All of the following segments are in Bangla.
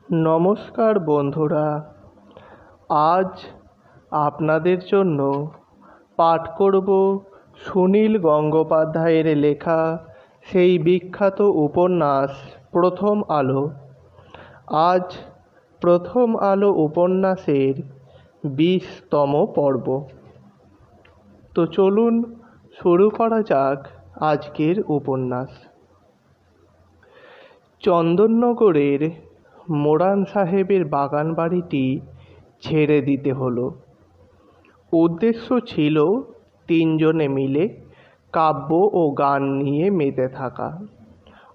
নমস্কার বন্ধুরা, আজ আপনাদের জন্য পাঠ করব সুনীল গঙ্গোপাধ্যায়ের লেখা সেই বিখ্যাত উপন্যাস প্রথম আলো। আজ প্রথম আলো উপন্যাসের 20তম পর্ব। তো চলুন শুরু করা যাক আজকের উপন্যাস। চন্দননগরের মোরান সাহেবের বাগান বাড়িটি ছেড়ে দিতে হলো। উদ্দেশ্য ছিল 3 জনে মিলে কাব্য ও গান নিয়ে মেতে থাকা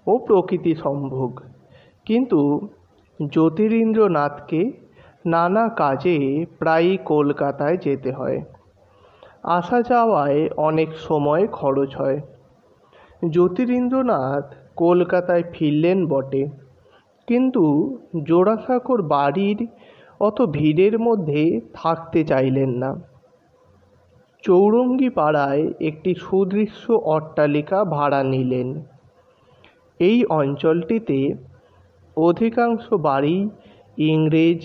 ও প্রকৃতি সম্ভোগ। কিন্তু জ্যোতিরিন্দ্রনাথকে নানা কাজে প্রায়ই কলকাতায় যেতে হয়। আসা যাওয়ায় অনেক সময় খরচ হয়। জ্যোতিরিন্দ্রনাথ কলকাতায় ফিরলেন বটে, কিন্তু জোড়াসাঁকোর বাড়ির অত ভিড়ের মধ্যে থাকতে চাইলেন না। চৌরঙ্গী পাড়ায় একটি সুদৃশ্য অট্টালিকা ভাড়া নিলেন। এই অঞ্চলটিতে অধিকাংশ বাড়ি ইংরেজ,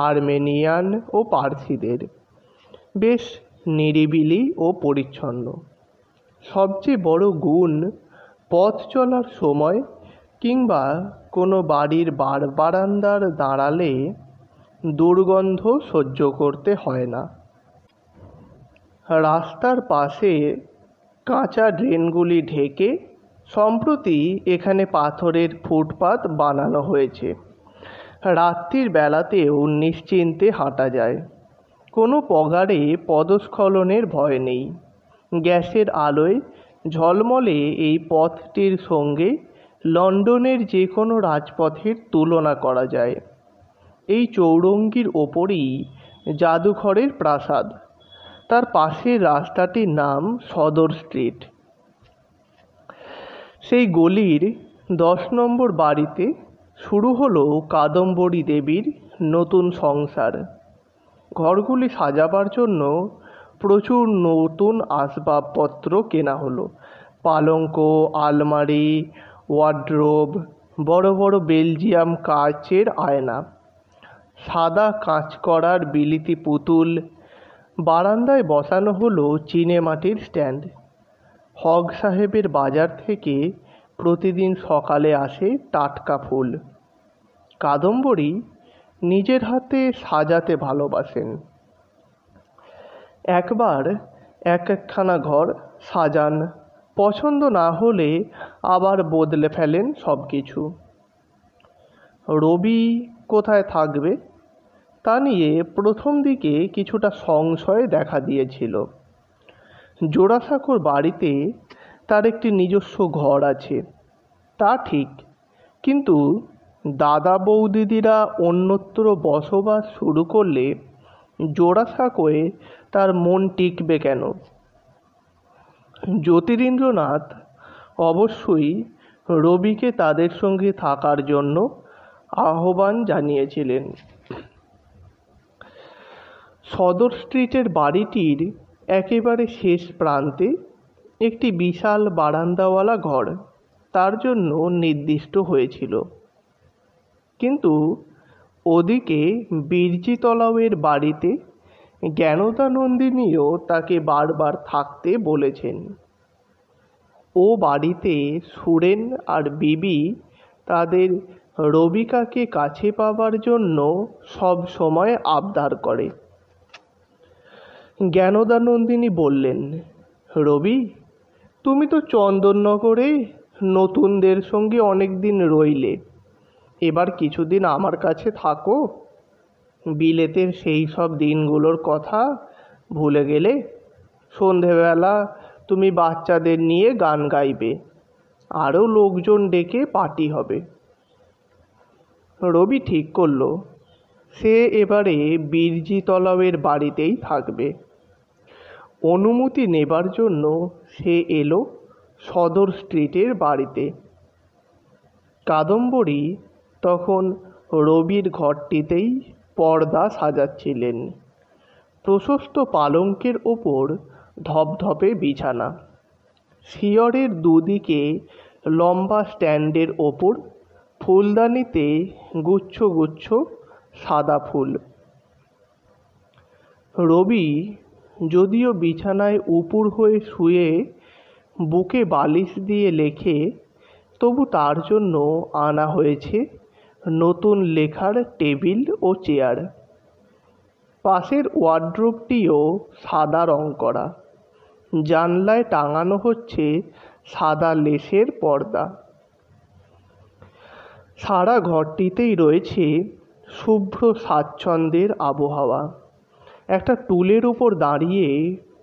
আর্মেনিয়ান ও পার্সিদের। বেশ নিরিবিলি ও পরিচ্ছন্ন। সবচেয়ে বড় গুণ, পথ চলার সময় কিংবা কোনো বাড়ির বারান্দার দাঁড়ালে দুর্গন্ধ সহ্য করতে হয় না। রাস্তার পাশে কাঁচা ড্রেনগুলি ঢেকে সম্প্রতি এখানে পাথরের ফুটপাত বানানো হয়েছে। রাত্রির বেলাতেও নিশ্চিন্তে হাঁটা যায়। কোনো পগারে পদস্খলনের ভয় নেই। গ্যাসের আলোয় ঝলমলে এই পথটির সঙ্গে লন্ডনের যে কোনো রাজপথের তুলনা করা যায়। এই চৌরঙ্গির ওপরই জাদুঘরের প্রাসাদ। তার পাশের রাস্তাটির নাম সদর স্ট্রিট। সেই গলির 10 নম্বর বাড়িতে শুরু হলো কাদম্বরী দেবীর নতুন সংসার। ঘরগুলি সাজাবার জন্য প্রচুর নতুন আসবাবপত্র কেনা হলো। পালঙ্ক, আলমারি, ওয়ার্ড্রোব, বড় বড় বেলজিয়াম কাচের আয়না, সাদা কাঁচ করার বিলিতি পুতুল। বারান্দায় বসানো হলো চীনেমাটির স্ট্যান্ড। হক সাহেবের বাজার থেকে প্রতিদিন সকালে আসে টাটকা ফুল। কাদম্বরী নিজের হাতে সাজাতে ভালোবাসেন। একবার একখানা ঘর সাজান, পছন্দ না হলে আবার বদলে ফেলেন সব কিছু। রবি কোথায় থাকবে তা নিয়ে প্রথম দিকে কিছুটা সংশয় দেখা দিয়েছিল। জোড়াসাঁকোর বাড়িতে তার একটি নিজস্ব ঘর আছে, তা ঠিক, কিন্তু দাদা বৌদিদিরা অন্যত্র বসবাস শুরু করলে জোড়াসাঁকোয় তার মন টিকবে কেন? জ্যোতিরিন্দ্রনাথ অবশ্যই রবিকে তাদের সঙ্গে থাকার জন্য আহ্বান জানিয়েছিলেন। সদর স্ট্রিটের বাড়িটির একেবারে শেষ প্রান্তে একটি বিশাল বারান্দাওয়ালা ঘর তার জন্য নির্দিষ্ট হয়েছিল। কিন্তু ওদিকে বিরজিতলাওয়ের বাড়িতে জ্ঞানদানন্দিনীও তাকে বারবার থাকতে বলেছেন। ও বাড়িতে সুরেন আর বিবি তাদের রবিকাকে কাছে পাবার জন্য সব সময় আবদার করে। জ্ঞানদানন্দিনী বললেন, রবি, তুমি তো চন্দননগরে নতুনদের সঙ্গে অনেক দিন রইলে, এবার কিছুদিন আমার কাছে থাকো। বিলেতের সেই সব দিনগুলোর কথা ভুলে গেলে? সন্ধেবেলা তুমি বাচ্চাদের নিয়ে গান গাইবে, আরও লোকজন ডেকে পার্টি হবে। রবি ঠিক করল সে এবারে বিরজিতলাওয়ের বাড়িতেই থাকবে। অনুমতি নেবার জন্য সে এলো সদর স্ট্রিটের বাড়িতে। কাদম্বরী তখন রবির ঘরটিতেই পর্দা সাজাচ্ছিলেন। প্রশস্ত পালঙ্কের ওপর ধপধপে বিছানা। শিয়রের দুদিকে লম্বা স্ট্যান্ডের ওপর ফুলদানিতে গুচ্ছ গুচ্ছ সাদা ফুল। রবি যদিও বিছানায় উপুর হয়ে শুয়ে বুকে বালিশ দিয়ে লেখে, তবু তার জন্য আনা হয়েছে নতুন লেখার টেবিল ও চেয়ার। পাশের ওয়ার্ড্রোবটিও সাদা রং করা। জানলায় টাঙানো হচ্ছে সাদা লেসের পর্দা। সারা ঘরটিতেই রয়েছে শুভ্র স্বাচ্ছন্দ্যের আবহাওয়া। একটা টুলের উপর দাঁড়িয়ে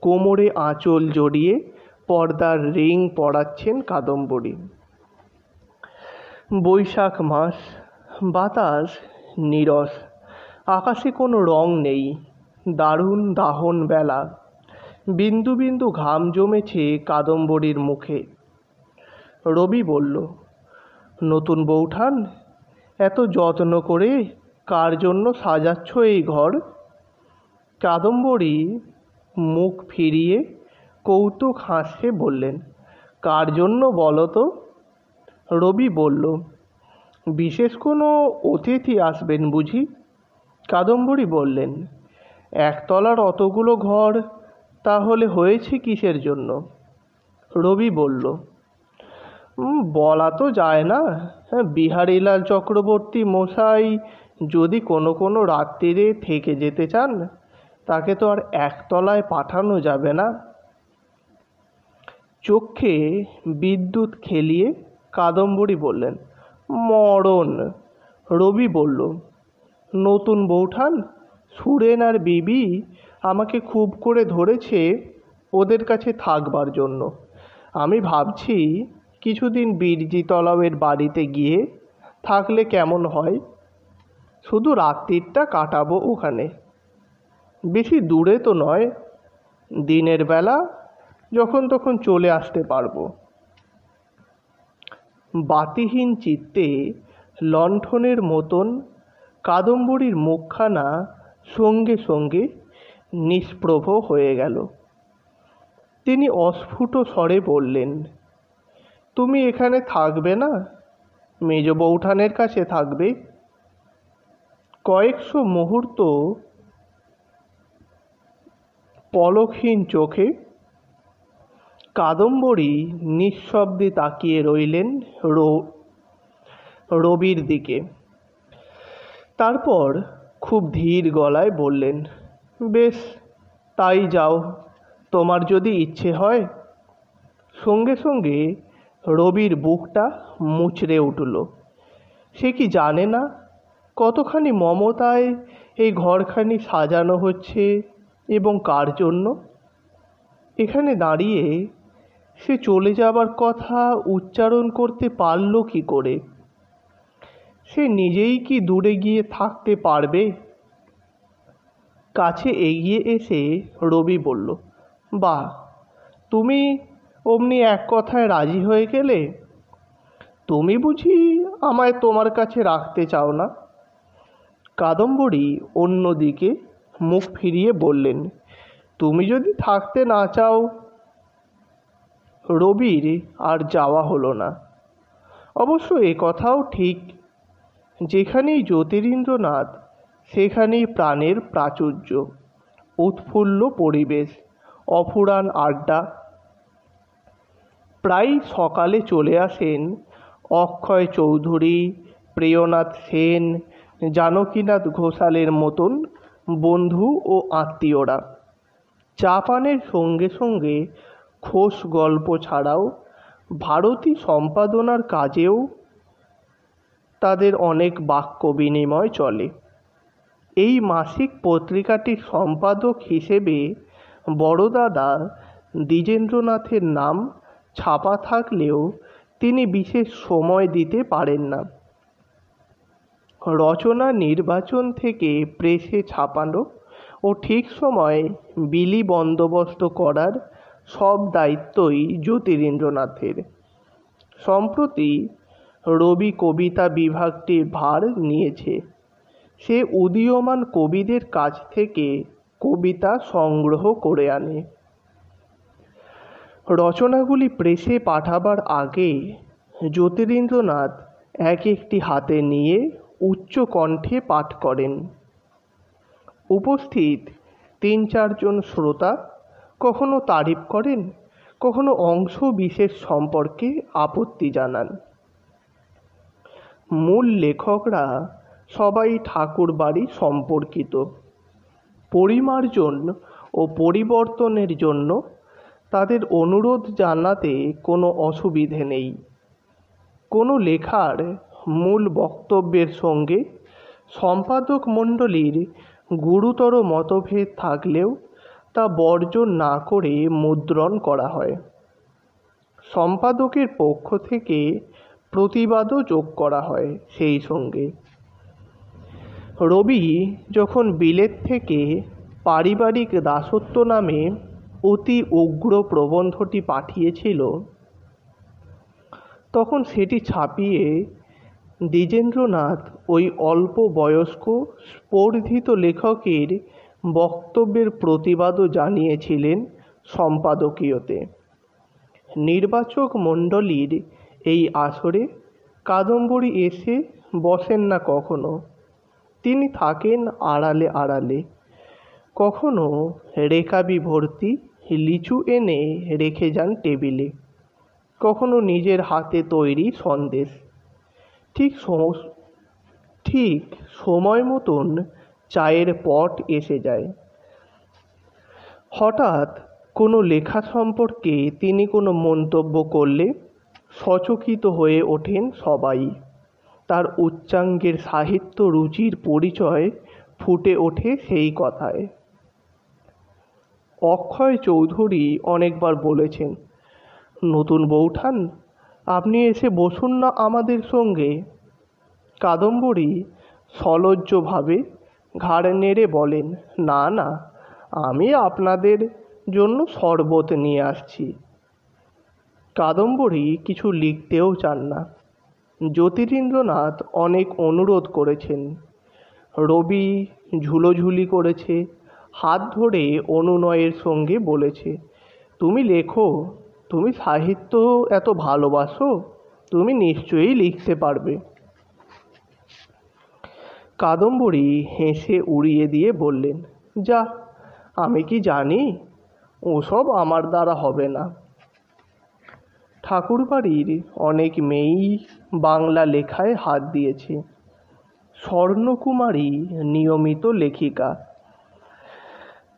কোমরে আঁচল জড়িয়ে পর্দার রিং পরাচ্ছেন কাদম্বরী। বৈশাখ মাস, বাতাস নীরস, আকাশে কোনো রং নেই। দারুণ দাহন বেলা। বিন্দু বিন্দু ঘাম জমেছে কাদম্বরীর মুখে। রবি বলল, নতুন বৌঠান, এত যত্ন করে কার জন্য সাজাচ্ছ এই ঘর? কাদম্বরী মুখ ফিরিয়ে কৌতুক হাসে বললেন, কার জন্য বলো তো? রবি বলল, বিশেষ কোনো অতিথি আসবেন বুঝি? কাদম্বরী বললেন, একতলার অতগুলো ঘর তাহলে হয়েছে কিসের জন্য? রবি বলল, বলা তো যায় না। বিহারীলাল চক্রবর্তী মশাই যদি কোনো রাত্রিরে থেকে যেতে চান, তাকে তো আর একতলায় পাঠানো যাবে না। চোখে বিদ্যুৎ খেলিয়ে কাদম্বরী বললেন, মরণ। রবি বলল, নতুন বৌঠান, সুরেন আর বিবি আমাকে খুব করে ধরেছে ওদের কাছে থাকবার জন্য। আমি ভাবছি কিছুদিন বীরজিতলাওয়ের বাড়িতে গিয়ে থাকলে কেমন হয়। শুধু রাত্রিটা কাটাবো ওখানে। বেশি দূরে তো নয়, দিনের বেলা যখন তখন চলে আসতে পারবো। বাতিহীন চিত্তে লণ্ঠনের মতন কাদম্বরীর মুখখানা সঙ্গে সঙ্গে নিষ্প্রভ হয়ে গেল। তিনি অস্ফুট স্বরে বললেন, তুমি এখানে থাকবে না? মেজ বৌঠানের কাছে থাকবে? কয়েকশো মুহূর্ত পলকহীন চোখে কাদম্বরী নিঃশব্দে তাকিয়ে রইলেন রবির দিকে। তারপর খুব ধীর গলায় বললেন, বেশ, তাই যাও, তোমার যদি ইচ্ছে হয়। সঙ্গে সঙ্গে রবির বুকটা মুচড়ে উঠল। সে কি জানে না কতখানি মমতায় এই ঘরখানি সাজানো হচ্ছে এবং কার জন্য? এখানে দাঁড়িয়ে সে চলে যাবার কথা উচ্চারণ করতে পারল কি করে? সে নিজেই কি দূরে গিয়ে থাকতে পারবে? কাছে এগিয়ে এসে রবি বলল, বাহ, তুমি অমনি এক কথায় রাজি হয়ে গেলে? তুমি বুঝি আমায় তোমার কাছে রাখতে চাও না? কাদম্বরী অন্যদিকে মুখ ফিরিয়ে বললেন, তুমি যদি থাকতে না চাও। রবির আর যাওয়া হলো না। অবশ্য এ কথাও ঠিক, যেখানেই জ্যোতিরিন্দ্রনাথ সেখানেই প্রাণের প্রাচুর্য, উৎফুল্ল পরিবেশ, অফুরান আড্ডা। প্রায় সকালে চলে আসেন অক্ষয় চৌধুরী, প্রিয়নাথ সেন, জানকীনাথ ঘোষালের মতন বন্ধু ও আত্মীয়রা। চা পানের সঙ্গে সঙ্গে খোশ গল্প ছাড়াও ভারতী সম্পাদনার কাজেও তাদের অনেক বাক্য বিনিময় চলে। এই মাসিক পত্রিকাটির সম্পাদক হিসেবে বড়দাদা দ্বিজেন্দ্রনাথের নাম ছাপা থাকলেও তিনি বিশেষ সময় দিতে পারেন না। রচনা নির্বাচন থেকে প্রেসে ছাপানো ও ঠিক সময়ে বিলি বন্দোবস্ত করার সব দায়িত্বই জ্যোতিরিন্দ্রনাথের। সম্প্রতি রবি কবিতা বিভাগটির ভার নিয়েছে। সে উদীয়মান কবিদের কাছ থেকে কবিতা সংগ্রহ করে আনে। রচনাগুলি প্রেসে পাঠাবার আগে জ্যোতিরিন্দ্রনাথ এক একটি হাতে নিয়ে উচ্চ কণ্ঠে পাঠ করেন। উপস্থিত ৩-৪ জন শ্রোতা কখনো তারিফ করেন, কখনো অংশ বিশেষ সম্পর্কে আপত্তি জানান। মূল লেখকরা সবাই ঠাকুর বাড়ি সম্পর্কিত। পরিমার্জন ও পরিবর্তনের জন্য তাদের অনুরোধ জানাতে কোনো অসুবিধে নেই। কোনো লেখার মূল বক্তব্যের সঙ্গে সম্পাদক মণ্ডলীর গুরুতর মতভেদ থাকলেও তা বর্জন না করে মুদ্রণ করা হয়। সম্পাদকের পক্ষ থেকে প্রতিবাদও যোগ করা হয় সেই সঙ্গে। রবি যখন বিলেত থেকে পারিবারিক দাসত্ব নামে অতি উগ্র প্রবন্ধটি পাঠিয়েছিল, তখন সেটি ছাপিয়ে দ্বিজেন্দ্রনাথ ওই অল্প বয়স্ক স্পর্ধিত লেখকের বক্তব্যের প্রতিবাদও জানিয়েছিলেন সম্পাদকীয়তে। নির্বাচক মণ্ডলীর এই আসরে কাদম্বরী এসে বসেন না কখনো, তিনি থাকেন আড়ালে আড়ালে। কখনো রেকাবি ভর্তি লিচু এনে রেখে যান টেবিলে, কখনো নিজের হাতে তৈরি সন্দেশ। ঠিক সময় মতন চায়ের পট এসে যায়। হঠাৎ কোনো লেখা সম্পর্কে তিনি কোনো মন্তব্য করলে সচকিত হয়ে ওঠেন সবাই। তার উচ্চাঙ্গের সাহিত্য রুচির পরিচয় ফুটে ওঠে সেই কথায়। অক্ষয় চৌধুরী অনেকবার বলেছেন, নতুন বৌঠান, আপনি এসে বসুন না আমাদের সঙ্গে। কাদম্বরী সলজ্জভাবে ঘাড় নেড়ে বলেন, না না, আমি আপনাদের জন্য শরবত নিয়ে আসছি। কাদম্বরী কিছু লিখতেও চান না। জ্যোতিরিন্দ্রনাথ অনেক অনুরোধ করেছেন। রবি ঝুলোঝুলি করেছে, হাত ধরে অনুনয়ের সঙ্গে বলেছে, তুমি লেখো, তুমি সাহিত্য এত ভালোবাসো, তুমি নিশ্চয়ই লিখতে পারবে। কাদম্বরী হেসে উড়িয়ে দিয়ে বললেন, যা, আমি কি জানি, ওসব আমার দ্বারা হবে না। ঠাকুরবাড়ির অনেক মেয়েই বাংলা লেখায় হাত দিয়েছে। স্বর্ণকুমারী নিয়মিত লেখিকা,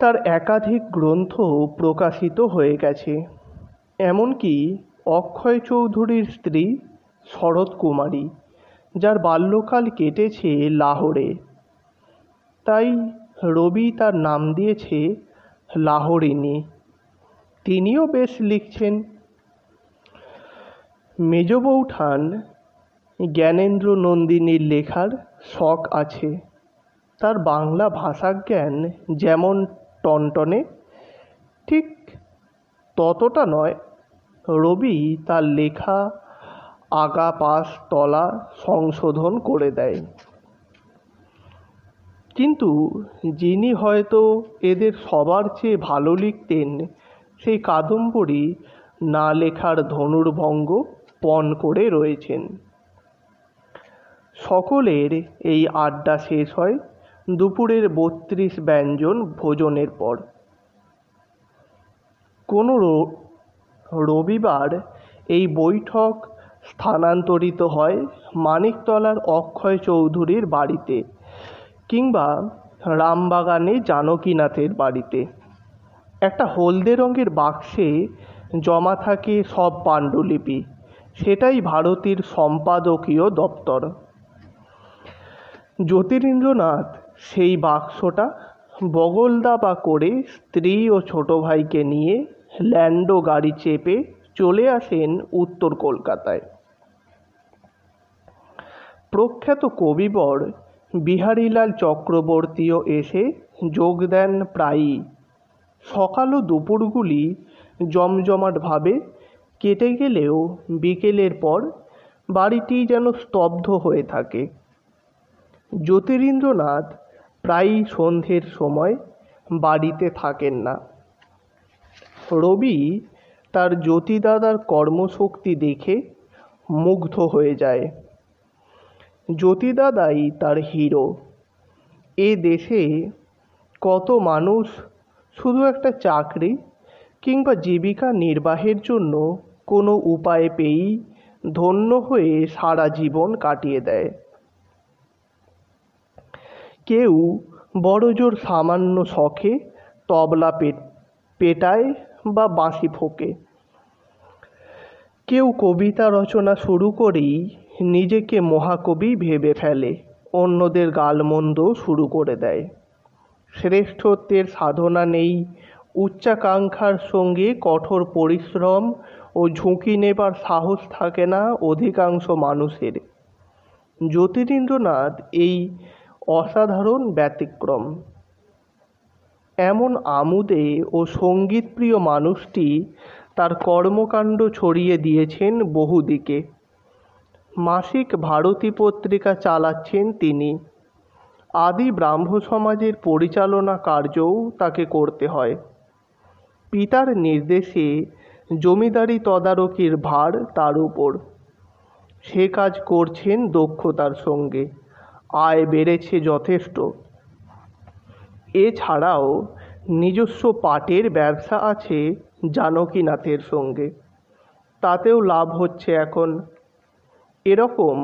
তার একাধিক গ্রন্থ প্রকাশিত হয়ে গেছে। এমনকি অক্ষয় চৌধুরীর স্ত্রী শরৎ কুমারী, যার বাল্যকাল কেটেছে লাহোরে, তাই রবি তার নাম দিয়েছে লাহোরিনী। তিনিও বেশ লিখছেন। মেজ বৌঠান জ্ঞানেন্দ্র নন্দিনীর লেখার শখ আছে। তার বাংলা ভাষাজ্ঞান যেমন টনটনে, ঠিক ততটা নয়। রবি তার লেখা আগা পাশ তলা সংশোধন করে দেয়। কিন্তু যিনি হয়তো এদের সবার চেয়ে ভালো লিখতেন, সেই কাদম্বরী না লেখার ধনুর্ভঙ্গ পণ করে রয়েছেন। সকলের এই আড্ডা শেষ হয় দুপুরের ৩২ ব্যঞ্জন ভোজনের পর। কোনো রবিবার এই বৈঠক স্থানান্তরিত হয় মানিকতলার অক্ষয় চৌধুরীর বাড়িতে, কিংবা রামবাগানে জানকীনাথের বাড়িতে। একটা হলদে রঙের বাক্সে জমা থাকে সব পাণ্ডুলিপি, সেটাই ভারতীর সম্পাদকীয় দপ্তর। জ্যোতিরিন্দ্রনাথ সেই বাক্সটা বগলদাবা করে স্ত্রী ও ছোট ভাইকে নিয়ে ল্যান্ডো গাড়ি চেপে চলে আসেন উত্তর কলকাতায়। প্রখ্যাত কবিবর বিহারীলাল চক্রবর্তীও এসে যোগ দেন প্রায়ই। সকাল ও দুপুরগুলি জমজমাটভাবে কেটে গেলেও বিকেলের পর বাড়িটি যেন স্তব্ধ হয়ে থাকে। জ্যোতিরিন্দ্রনাথ প্রায়ই সন্ধ্যের সময় বাড়িতে থাকেন না। রবি তার জ্যোতিদাদার কর্মশক্তি দেখে মুগ্ধ হয়ে যায়। জ্যোতিদাদাই তার হিরো। এ দেশে কত মানুষ শুধু একটা চাকরি কিংবা জীবিকা নির্বাহের জন্য কোনো উপায় পেয়েই ধন্য হয়ে সারা জীবন কাটিয়ে দেয়। কেউ বড়জোর সামান্য শখে তবলা পেটায় বা বাঁশি ফোঁকে। কেউ কবিতা রচনা শুরু করেই নিজেকে মহাকবি ভেবে ফেলে, অন্যদের গালমন্দ শুরু করে দেয়। শ্রেষ্ঠত্বের সাধনা নেই, উচ্চাকাঙ্ক্ষার সঙ্গে কঠোর পরিশ্রম ও ঝুঁকি নেবার সাহস থাকে না অধিকাংশ মানুষের। জ্যোতিরিন্দ্রনাথ এই অসাধারণ ব্যতিক্রম। এমন আমোদে ও সঙ্গীতপ্রিয় মানুষটি তার কর্মকাণ্ড ছড়িয়ে দিয়েছেন বহুদিকে। মাসিক ভারতী পত্রিকা চালাচ্ছেন তিনি। আদি ব্রাহ্ম সমাজের পরিচালনা কার্যও তাকে করতে হয়। পিতার নির্দেশে জমিদারি তদারকির ভার তার উপর। সে কাজ করছেন দক্ষতার সঙ্গে, আয় বেড়েছে যথেষ্ট। এছাড়াও নিজস্ব পাটের ব্যবসা আছে জানকীনাথের সঙ্গে, তাতেও লাভ হচ্ছে এখন। এরকম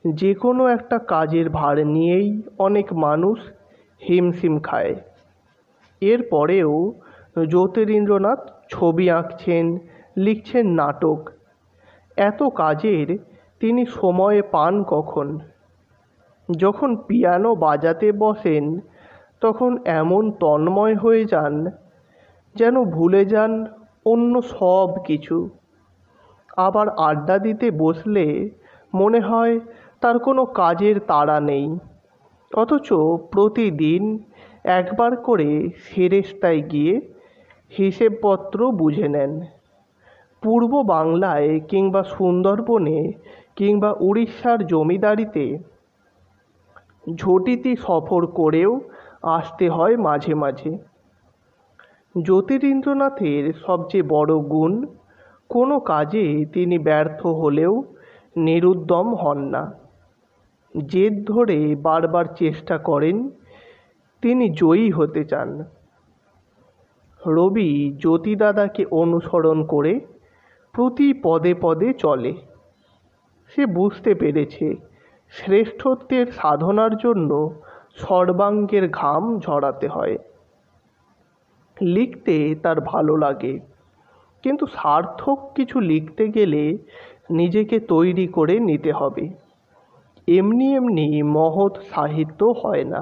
যে কোনো একটা কাজের ভার নিয়েই অনেক মানুষ হিমশিম খায়। এরপরেও জ্যোতিরিন্দ্রনাথ ছবি আঁকছেন, লিখছেন নাটক। এত কাজের তিনি সময় পান কখন? যখন পিয়ানো বাজাতে বসেন তখন এমন তন্ময় হয়ে যান যেন ভুলে যান অন্য সব কিছু। আবার আড্ডা দিতে বসলে মনে হয় তার কোনো কাজের তাড়া নেই, অথচ প্রতিদিন একবার করে সেরেস্তায় গিয়ে হিসেবপত্র বুঝে নেন। পূর্ব বাংলায় কিংবা সুন্দরবনে কিংবা উড়িষ্যার জমিদারিতে ঝটিতি সফর করেও আসতে হয় মাঝে মাঝে। জ্যোতিরিন্দ্রনাথের সবচেয়ে বড় গুণ, কোনো কাজে তিনি ব্যর্থ হলেও নিরুদ্যম হন না। জেদ ধরে বারবার চেষ্টা করেন, তিনি জয়ী হতে চান। রবি জ্যোতিদাদাকে অনুসরণ করে প্রতি পদে পদে চলে। সে বুঝতে পেরেছে শ্রেষ্ঠত্বের সাধনার জন্য সর্বাঙ্গের ঘাম ঝরাতে হয়। লিখতে তার ভালো লাগে, কিন্তু সার্থক কিছু লিখতে গেলে নিজেকে তৈরি করে নিতে হবে। এমনি এমনি মহৎ সাহিত্য হয় না।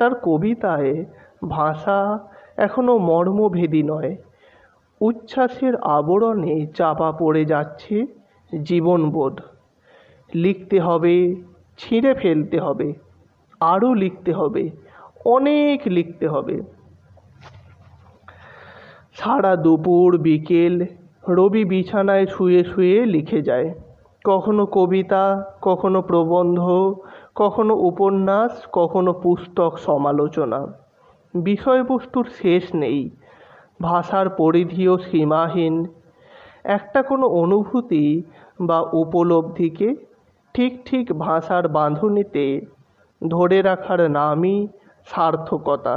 তার কবিতায় ভাষা এখনো মর্মভেদী নয়, উচ্ছ্বাসের আবরণে চাপা পড়ে যাচ্ছে জীবনবোধ। লিখতে হবে, ছিঁড়ে ফেলতে হবে, আরও লিখতে হবে, অনেক লিখতে হবে। সারা দুপুর বিকেল রবি বিছানায় শুয়ে শুয়ে লিখে যায়। কখনো কবিতা, কখনো প্রবন্ধ, কখনো উপন্যাস, কখনো পুস্তক সমালোচনা। বিষয়বস্তুর শেষ নেই, ভাষার পরিধিও সীমাহীন। একটা কোনো অনুভূতি বা উপলব্ধিকে ঠিক ঠিক ভাষার বাঁধনিতে ধরে রাখার নামই সার্থকতা।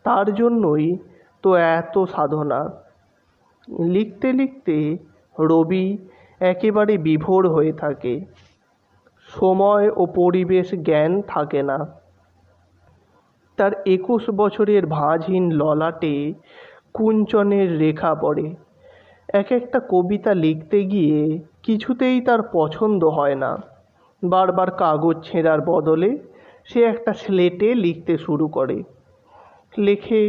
তার জন্যই তো এত সাধনা। লিখতে লিখতে রবি একেবারে বিভোর হয়ে থাকে। সময় ও পরিবেশ জ্ঞান থাকে না। তার 21 বছরের ভাঁজহীন ললাটে কুঞ্চনের রেখা পড়ে। এক একটা কবিতা লিখতে গিয়ে কিছুতেই তার পছন্দ হয় না। বারবার কাগজ ছেঁড়ার বদলে সে একটা স্লেটে লিখতে শুরু করে। লেখে,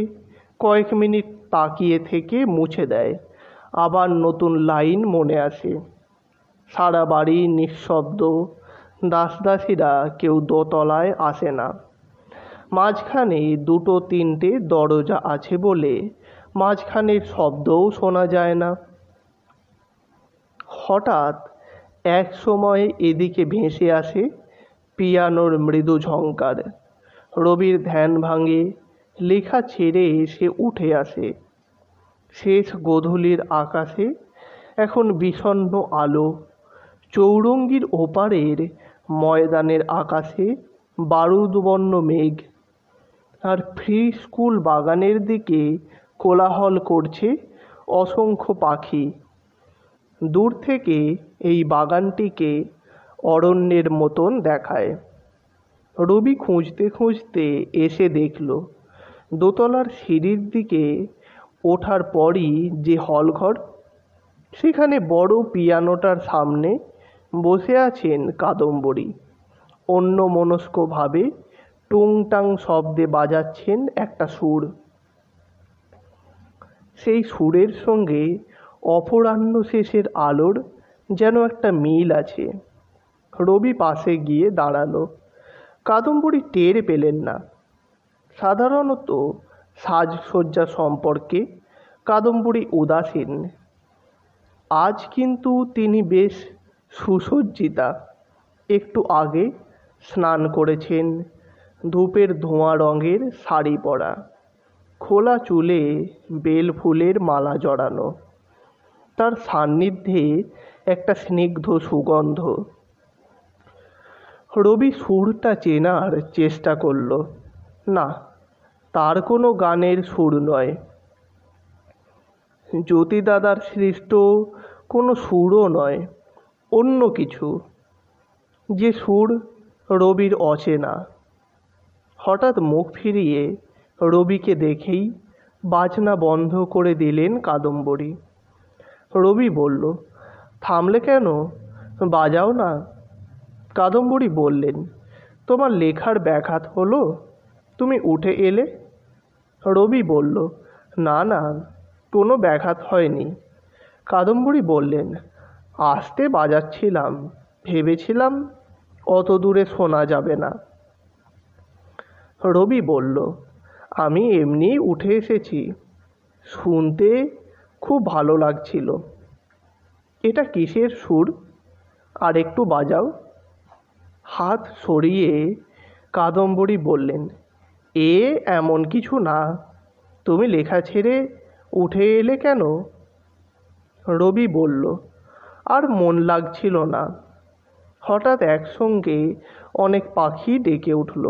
কয়েক মিনিট তাকিয়ে থেকে মুছে দেয়, আবার নতুন লাইন মনে আসে। সারা বাড়ি নিঃশব্দ, দাসদাসীরা কেউ দোতলায় আসে না। মাঝখানে 2-3টে দরজা আছে বলে মাঝখানের শব্দও শোনা যায় না। হঠাৎ এক সময় এদিকে ভেসে আসে পিয়ানোর মৃদু ঝংকার। রবির ধ্যান ভাঙে, লেখা ছেড়ে সে উঠে আসে। শেষ গোধূলির আকাশে এখন বিষণ্ণ আলো। চৌরঙ্গির ওপারের ময়দানের আকাশে বারুদবর্ণ মেঘ, আর ফ্রি স্কুল বাগানের দিকে কোলাহল করছে অসংখ্য পাখি। দূর থেকে এই বাগানটিকে অরণ্যের মতন দেখায়। রবি খুঁজতে খুঁজতে এসে দেখল দোতলার সিঁড়ির দিকে ওঠার পরই যে হলঘর, সেখানে বড় পিয়ানোটার সামনে বসে আছেন কাদম্বরী। অন্যমনস্কভাবে টুংটাং শব্দে বাজাচ্ছেন একটা সুর। সেই সুরের সঙ্গে অপরাহ্ন শেষের আলোর যেন একটা মিল আছে। রবি পাশে গিয়ে দাঁড়ালো। কাদম্বরী টের পেলেন না। সাধারণত সাজসজ্জা সম্পর্কে কাদম্বরী উদাসীন। আজ কিন্তু তিনি বেশ সুসজ্জিতা। একটু আগে স্নান করেছেন, ধূপের ধোঁয়া রঙের শাড়ি পরা, খোলা চুলে বেল ফুলের মালা জড়ানো। তার সান্নিধ্যে একটা স্নিগ্ধ সুগন্ধ। রবি সুরটা চেনার চেষ্টা করল। না, তার কোনো গানের সুর নয়। জ্যোতিদাদার সৃষ্ট কোনো সুরও নয়, অন্য কিছু, যে সুর রবির অচেনা। হঠাৎ মুখ ফিরিয়ে রবিকে দেখেই বাজনা বন্ধ করে দিলেন কাদম্বরী। রবি বলল, থামলে কেন? বাজাও না। কাদম্বরী বললেন, তোমার লেখার ব্যাঘাত হলো, তুমি উঠে এলে। রবি বলল, না না, কোনো ব্যাঘাত হয়নি। কাদম্বরী বললেন, আস্তে বাজাচ্ছিলাম, ভেবেছিলাম অত দূরে শোনা যাবে না। রবি বলল, আমি এমনি উঠে এসেছি, শুনতে খুব ভালো লাগছিল। এটা কিসের সুর? আর একটু বাজাও। হাত সরিয়ে কাদম্বরী বললেন, এমন কিছু না, তুমি লেখা ছেড়ে উঠে এলে কেন? রবি বলল, আর মন লাগছিল না। হঠাৎ একসঙ্গে অনেক পাখি ডেকে উঠল।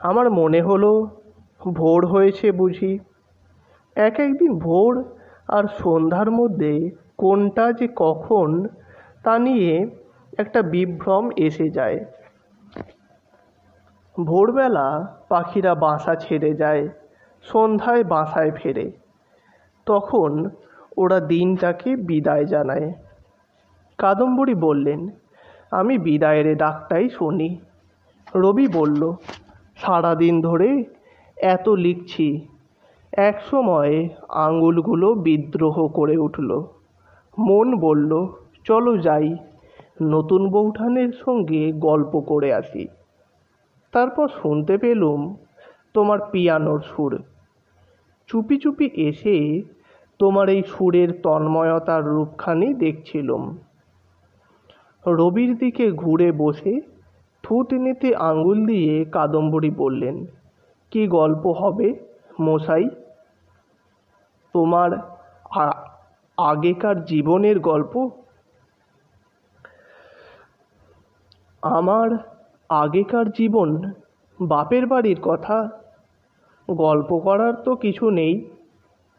আমার মনে হলো ভোর হয়েছে বুঝি। এক একদিন ভোর আর সন্ধ্যার মধ্যে কোনটা যে কখন তা নিয়ে একটা বিভ্রম এসে যায়। ভোরবেলা পাখিরা বাসা ছেড়ে যায়, সন্ধ্যায় বাসায় ফেরে। তখন ওরা দিনটাকে বিদায় জানায়। কাদম্বরী বললেন, আমি বিদায়ের ডাকটাই শুনি। রবি বলল, সারাদিন ধরে এত লিখছি, এক সময় আঙুলগুলো বিদ্রোহ করে উঠল। মন বলল, চলো যাই, নতুন বউঠানের সঙ্গে গল্প করে আসি। তারপর শুনতে পেলুম তোমার পিয়ানোর সুর। চুপি চুপি এসে তোমার এই সুরের তন্ময়তার রূপখানি দেখছিলুম। রবির দিকে ঘুরে বসে থুতনিতে আঙুল দিয়ে কাদম্বরী বললেন, কি গল্প হবে মশাই? তোমার আগেকার জীবনের গল্প? আমার আগেকার জীবন, বাপের বাড়ির কথা? গল্প করার তো কিছু নেই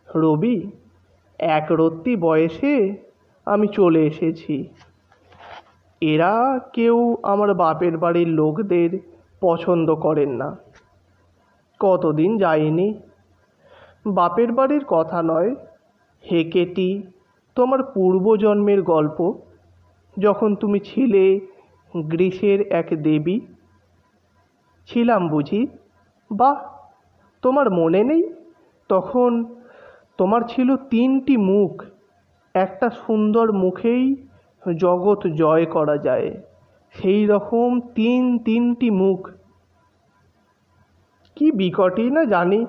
রবি। একরত্তি বয়সে আমি চলে এসেছি। এরা কেউ আমার বাপের বাড়ির লোকদের পছন্দ করেন না। কতদিন যাইনি। বাপের বাড়ির কথা নয়, হেকেটি, তোমার পূর্বজন্মের গল্প, যখন তুমি ছিলে গ্রীসের এক দেবী। ছিলাম বুঝি? বাহ, তোমার মনে নেই? তখন তোমার ছিল 3টি মুখ। একটা সুন্দর মুখেই জগৎ জয় করা যায়, সেই রকম তিনটি মুখ। কি বিকটই না জানি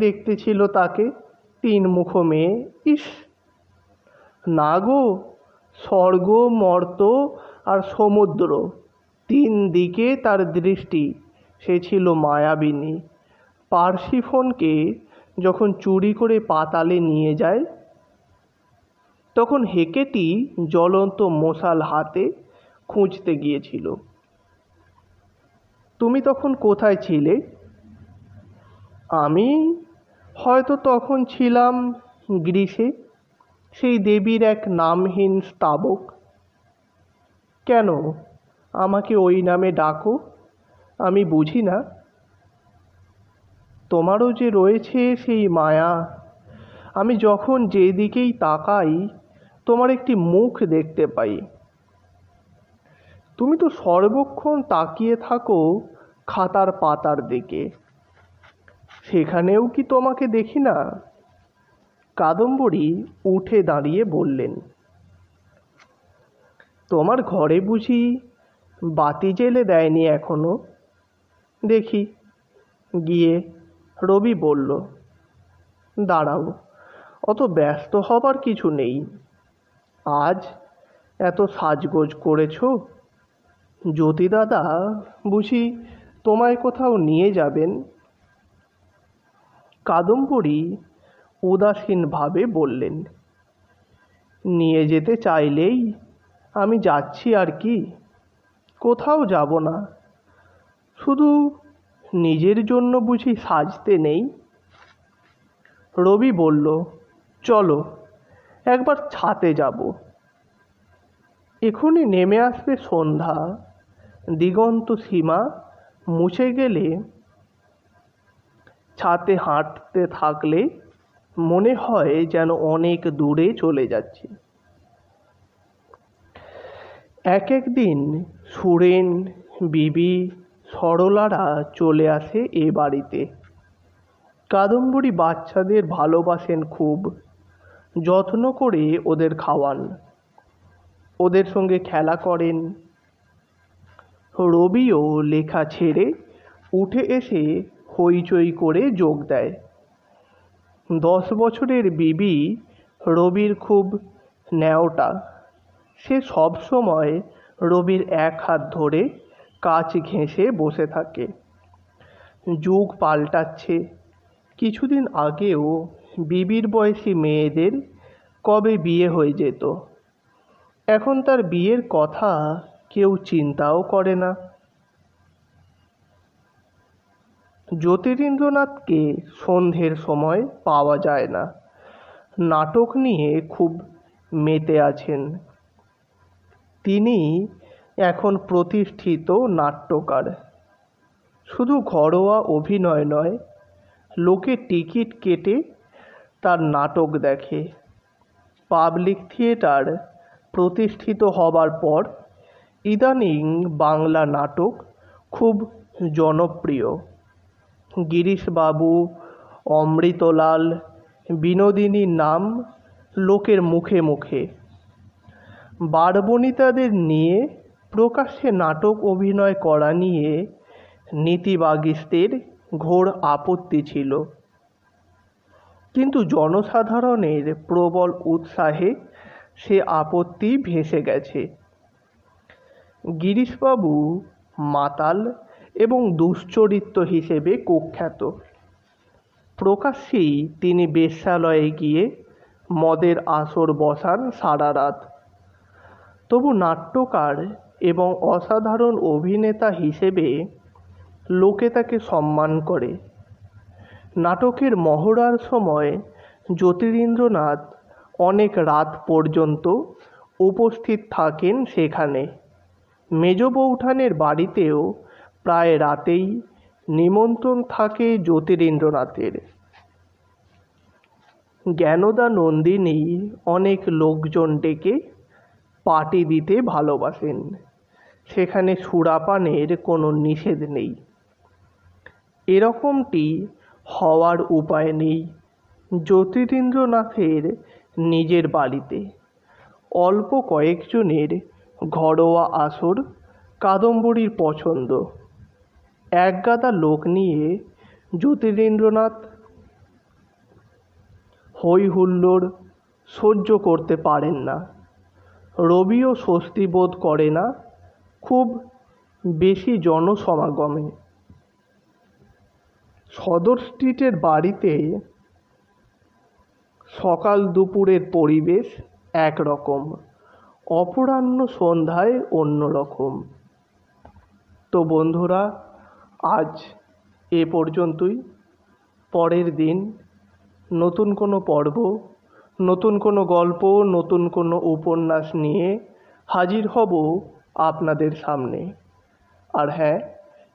দেখতে ছিল তাকে, 3 মুখ মেয়ে। ইস না গো, স্বর্গ, মর্ত আর সমুদ্র, 3 দিকে তার দৃষ্টি। সে ছিল মায়াবিনী। পারসিফনকে যখন চুরি করে পাতালে নিয়ে যায়, তখন হেকেটি জ্বলন্ত মশাল হাতে খুঁজতে গিয়েছিল। তুমি তখন কোথায় ছিলে? আমি হয়তো তখন ছিলাম গ্রীসে, সেই দেবীর এক নামহীন স্তাবক। কেন আমাকে ওই নামে ডাকো? আমি বুঝি না। তোমারও যে রয়েছে সেই মায়া। আমি যখন যেদিকেই তাকাই তোমার একটি মুখ দেখতে পাই। তুমি তো সর্বক্ষণ তাকিয়ে থাকো খাতার পাতার দিকে, সেখানেও কি তোমাকে দেখি না? কাদম্বরী উঠে দাঁড়িয়ে বললেন, তোমার ঘরে বুঝি বাতি জ্বেলে দেয়নি এখনো? দেখি গিয়ে। রবি বলল, দাঁড়াও, অত ব্যস্ত হবার কিছু নেই। আজ এত সাজগোজ করেছ, জ্যোতিদাদা বুঝি তোমায় কোথাও নিয়ে যাবেন? কাদম্বরী উদাসীনভাবে বললেন, নিয়ে যেতে চাইলেই আমি যাচ্ছি, আর কি। কোথাও যাব না। শুধু নিজের জন্য বুঝি সাজতে নেই? রবি বলল, চলো একবার ছাতে যাব। এখনই নেমে আসবে সন্ধ্যা, দিগন্ত সীমা মুছে গেলে ছাতে হাঁটতে থাকলে মনে হয় যেন অনেক দূরে চলে যাচ্ছে। এক একদিন সুরেন, বিবি, সরলারা চলে আসে এ বাড়িতে। কাদম্বরী বাচ্চাদের ভালোবাসেন খুব, যত্ন করে ওদের খাওয়ান, ওদের সঙ্গে খেলা করেন। রবিও লেখা ছেড়ে উঠে এসে হইচই করে যোগ দেয়। 10 বছরের বিবি রবির খুব ন্যাওটা। সে সব সময় রবির এক হাত ধরে কাছ ঘেঁষে বসে থাকে। যুগ পাল্টাচ্ছে। কিছুদিন আগেও বিবির বয়সী মেয়েদের কবে বিয়ে হয়ে যেত। এখন তার বিয়ের কথা কেউ চিন্তাও করে না। জ্যোতিরিন্দ্রনাথকে সন্ধ্যের সময় পাওয়া যায় না। নাটক নিয়ে খুব মেতে আছেন। তিনি এখন প্রতিষ্ঠিত নাট্যকার। শুধু ঘরোয়া অভিনয় নয়, লোকে টিকিট কেটে তার নাটক দেখে। পাবলিক থিয়েটার প্রতিষ্ঠিত হবার পর ইদানিং বাংলা নাটক খুব জনপ্রিয়। গিরিশবাবু, অমৃতলাল, বিনোদিনীর নাম লোকের মুখে মুখে। বারবণিতাদের নিয়ে প্রকাশ্যে নাটক অভিনয় করা নিয়ে নীতিবাগীশদের ঘোর আপত্তি ছিল, কিন্তু জনসাধারণের প্রবল উৎসাহে সে আপত্তি ভেসে গেছে। গিরিশবাবু মাতাল এবং দুশ্চরিত্র হিসেবে কুখ্যাত। প্রকাশ্যেই তিনি বেশ্যালয়ে গিয়ে মদের আসর বসান সারা রাত। তবু নাট্যকার এবং অসাধারণ অভিনেতা হিসেবে লোকে তাকে সম্মান করে। নাটকের মহড়ার সময় জ্যোতিরিন্দ্রনাথ অনেক রাত পর্যন্ত উপস্থিত থাকেন সেখানে। মেজ বৌঠানের বাড়িতেও প্রায় রাতেই নিমন্ত্রণ থাকে জ্যোতিরিন্দ্রনাথের। জ্ঞানদা নন্দিনী অনেক লোকজন ডেকে পার্টি দিতে ভালোবাসেন। সেখানে সুরাপানের কোনো নিষেধ নেই। এরকমটি হওয়ার উপায় নেই জ্যোতিরিন্দ্রনাথের নিজের বাড়িতে। অল্প কয়েকজনের ঘরোয়া আসর কাদম্বরীর পছন্দ। একগাদা লোক নিয়ে জ্যোতিরিন্দ্রনাথ হই হুল্লোড় সহ্য করতে পারেন না। রবিও স্বস্তি বোধ করে না খুব বেশি জনসমাগমে। সদর স্ট্রিটের বাড়িতে সকাল দুপুরের পরিবেশ একরকম, অপরাহ্ন সন্ধ্যায় অন্য রকম। তো বন্ধুরা, আজ এ পর্যন্তই। পরের দিন নতুন কোনো পর্ব, নতুন কোনো গল্প, নতুন কোনো উপন্যাস নিয়ে হাজির হব আপনাদের সামনে। আর হ্যাঁ,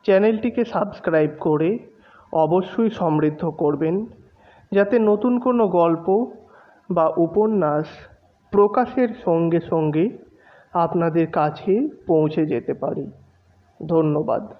চ্যানেলটিকে সাবস্ক্রাইব করে অবশ্যই সমৃদ্ধ করবেন, যাতে নতুন কোনো গল্প বা উপন্যাস প্রকাশের সঙ্গে সঙ্গে আপনাদের কাছে পৌঁছে যেতে পারে। ধন্যবাদ।